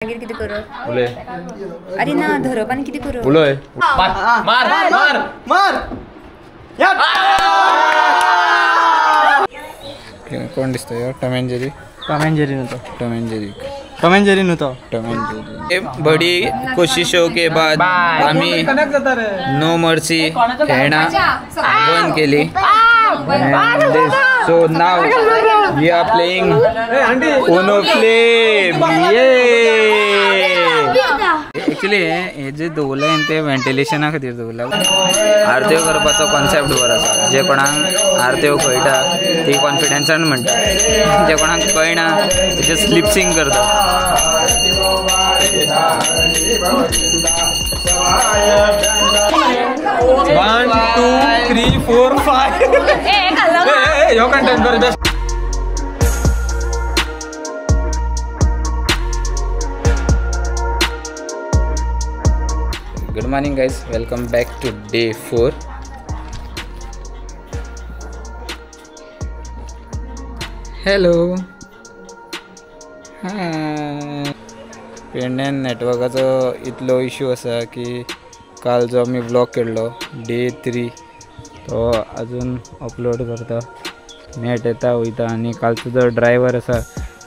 किती करू अरे ना धरपान किती करू उलोय मार मार मार मार कोण दिसतोय टॉम एंड जेरी बड़ी कोशिशों के बाद आम्ही नो मर्सी खेळणं बंद केली so now we are playing Uno flame actually हे जे दवरले ते वेंटिलेशना खातीर दवरला आरत्यो करपाचो कॉन्सेप्ट बरो आसा जे कोणाक आरत्यो कळटा ती कॉन्फिडन्सान म्हणटा जे कोणाक कळना ते स्लिपसिंग करता 1 2 3 4 5 यो कंटेंट कर best Good morning guys, welcome back to day 4. Hello. Hi. पेडण्यान नेटवर्काचो इतलो इश्यू आसा की काल जो आमी ब्लॉग केल्लो डे 3 तो अजून अपलोड करता नेट येता वयता आनी कालचो जो ड्रायव्हर आसा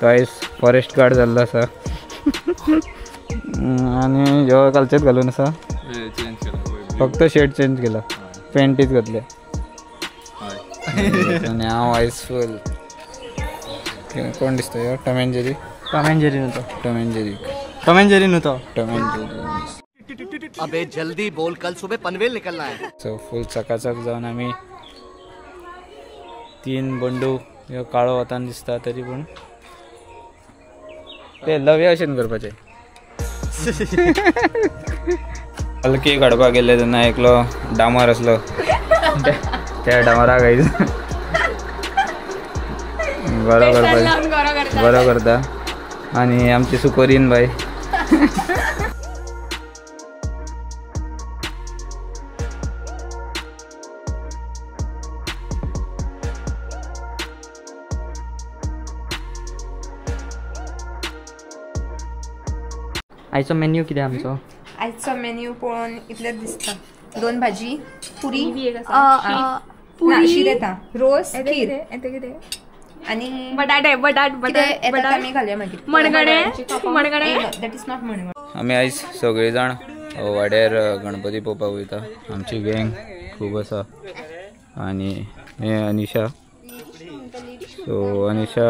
तो आयज फॉरेस्ट गार्ड जाल्लो आसा आनी ह्यो कालचेच घालून आसा फक्त शर्ट चेंज केला पॅन्टीच घातल्या आनी हांव आयज फुल कोण दिसता टॉम एंड जेरी अबे जल्दी बोल कल सुबह पनवेल निकलना है सो फुल चकाचक जावन आमी 3 बंडू ह्यो काळो वतान दिसता तरी पूण ते लव्य अशें करपाचें हलकी काडपाक गेले तेन्ना एकलो डामर आसलो त्या डामराक आयज बरो करता आनी आमची सुकोरीन बाय आयचो मेन्यू कितें आमचो आजचो मेन्यू पळोवन इतलेच दिसता 2 भाजी पुरी शीत येता रोस खीर आणि बटाटे आमी घालया मागीर मणगडे दॅट इज नॉट मणगडे आमी आयज सगळे जाण वाड्यार गणपती पळोवपाक वयता आमची गँग खूब आसा आनी हे अनिशा सो अनिशा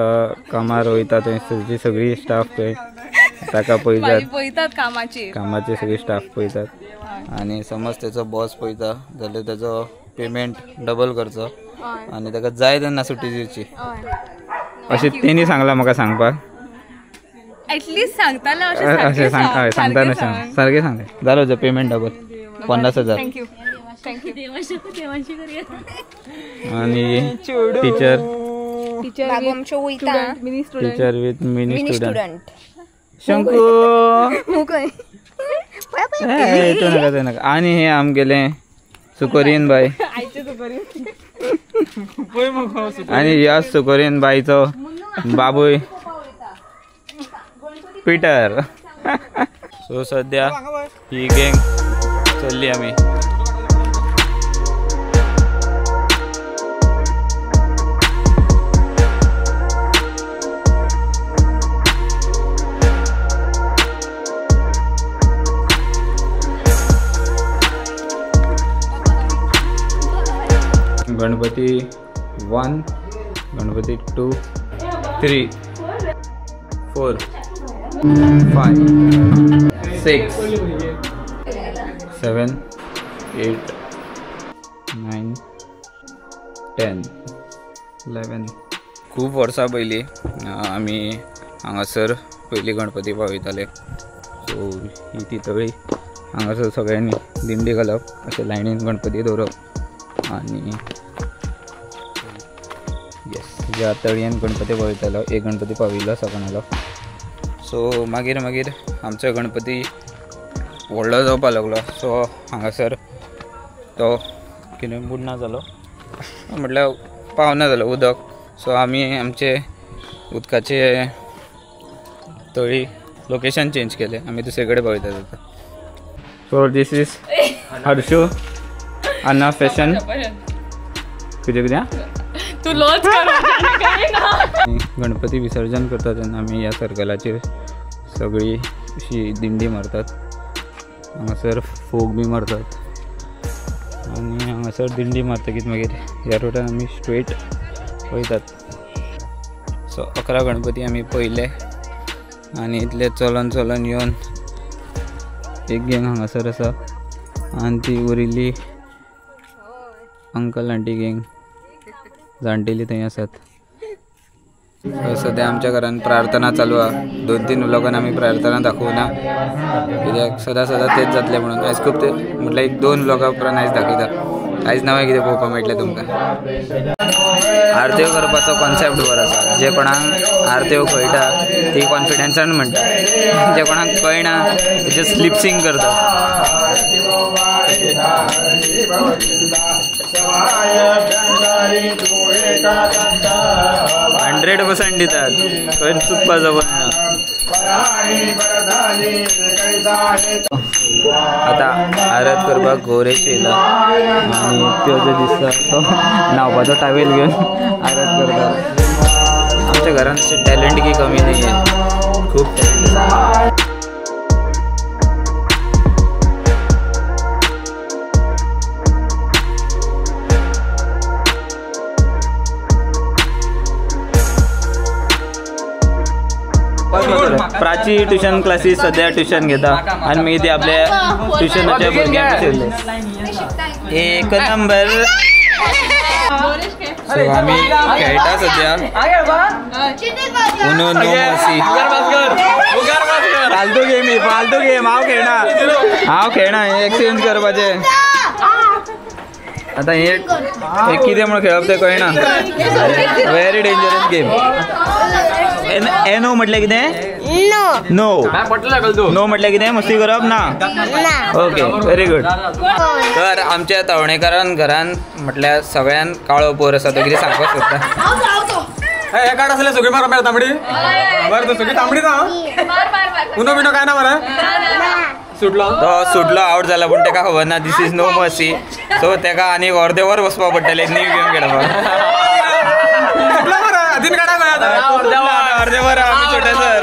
कामार वयता थंय तेजी सगळी स्टाफ थंय ताका पळयतात कामाचे सगळे स्टाफ पळयतात आनी समज तेचो बॉस पळयता जाल्यार तेजो पेमेंट डबल करचो आनी ताका जाय तेन्ना सुटी दिवची अशें तेणी सांगलां म्हाका सांगपाक ॲटलीस्ट सांगताना अशें सांगता सारकें सांगलें जालो जो पेमेंट डबल 50,000 आनी टीचर विथ मिनी स्टुडंट शंकू नाका आनी हे आमगेले सुकोरीन बाय आनी ह्या सुकोरीन बायचो बाबूय पिटर सो सद्या ही गँग चल्ली आमी गणपती 1 गणपती 2 3 4 5 6 7 8 9 10 11 खूब वर्सां पयलीं आमी हांगासर पयलीं गणपती पावयताले सो ही ती तळी हांगासर सगळ्यांनी दिंडी घालप अशें लायनीन गणपती दवरप आनी येस ज्या तळयेन गणपती पावयतालो एक गणपती पाविल्लो सकाळलो सो मागीर आमचो गणपती व्हडलो जावपाक लागलो सो हांगासर तो कितें बुडना जालो म्हटल्यार पावना जालो उदक सो आमी आमचे उदकाचे तळी लोकेशन चेंज केले आम्ही दुसरीकडे पळतात आता. So this is Harshu Anna fashion किती तू लॉच गणपती विसर्जन करतात तेन्ना आमी ह्या सर्कलाचेर सगळी अशी दिंडी मारतात. हांगासर फोक बी मारतात आनी हांगासर दिंडी मारतकीच मागीर ह्या रोडान आमी स्ट्रेट वयतात. सो 11 गणपती आमी पळयले आनी इतले चलून चलून येवन एक गँग हांगासर आसा आनी ती उरिल्ली अंकल आंटी गँग जाणटेली थंय आसात. सद्या आमच्या घरान प्रार्थना चालू आहा. 2-3 व्लॉगान आमी प्रार्थना दाखोवना कित्याक सदां तेच जातलें म्हणून. आयज खूब ते म्हटल्यार 1-2 व्लॉगा उपरांत आयज दाखयता. आयज नवें कितें पळोवपाक मेळटलें तुमकां. आरत्यो करपाचो कॉन्सेप्ट बरो आसा. जे कोणाक आरत्यो कळटा ती कॉन्फिडन्सान म्हणटा, जे कोणाक कळना ते स्लिप सिंग करता. 100% दितात, खंय चुकपाचो पडना. आता आरत करपाक गौरेश येयला आनी त्यो जो दिसता तो न्हावपाचो टावेल घेवन आरत करता. आमच्या घरान टॅलंट की कमी नाही आहे, खूप टॅलंट आसा. प्राची ट्युशन क्लासीस सध्या ट्युशन घेता आणि मी ते आपल्या ट्युशनाच्या भुरग्यांक शिकयले. एक नंबर. सो आम्ही खेळटा सध्या उनो नो मसी. फालतू गेम हांव खेळना एक्सचेंज करपाचे. आता हे कितें म्हणून खेळप तें कळना. Very dangerous game. नो म्हटलें कितें? नो म्हटलें कितें? मस्ती करप ना. Okay very good. तर आमच्या तवणेकारान घरान म्हटल्यार सगळ्यान काळो पोर आसा तो कितें सांगपाक सोदता. हे कार्ड असले सगळी मार तांबडी बरं. तू सगळी तांबडी ना उनो बिनो काय ना बरं. सुटलो आउट जाला पण तेका खबर ना दिस इज नो मर्सी. सो तेका आनी अर्दे वर बसपाक पडटलें न्यू गेम खेळपाक. अर्दे वर आम्ही छोटे सर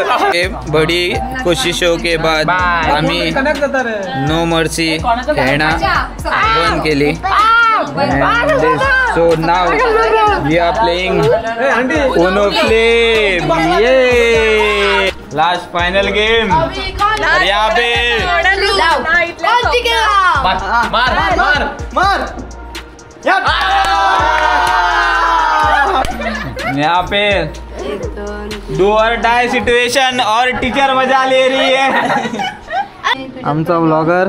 बड़ी कोशिशों के बाद आम्ही नो मर्सी खेळना बंद केली. So now we are playing Uno flame. ये लास्ट फाइनल गेम. यहाँ पे यहाँ पे डू और डाई सिचुएशन और टीचर मजा ले रही है. आमचा व्लॉगर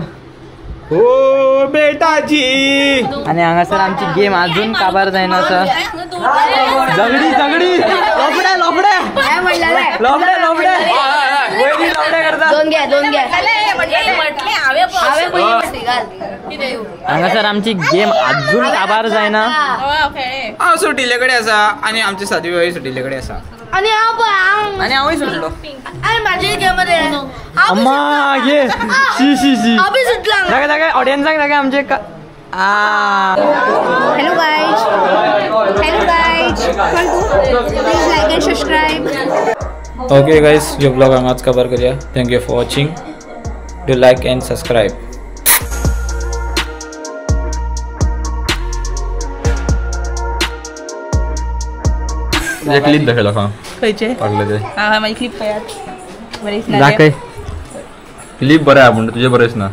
हो बेटाजी. आणि हांगासर आमची गेम अजून काबार जायना आसा. झगडी लोबडे करता. हांगासर आमची गेम अजून काबार जायना. हांव सुटिल्लेकडे आसा आणि आमची साधी बाई सुटिल्लेकडे आसा आणि हांवूय सुटलो. अम्मा ये शी दाखय ऑडियन्साक दाखय आमचे. Hello guys please like and subscribe. Okay guys yo blog हांगाच कवर करूया. Thank you for watching. Do like and subscribe. Clip दाखयला का खंयचे पाडले ते. माझी क्लिप पळयात. क्लिप बरें आहा पूण तुजे बरेंच ना.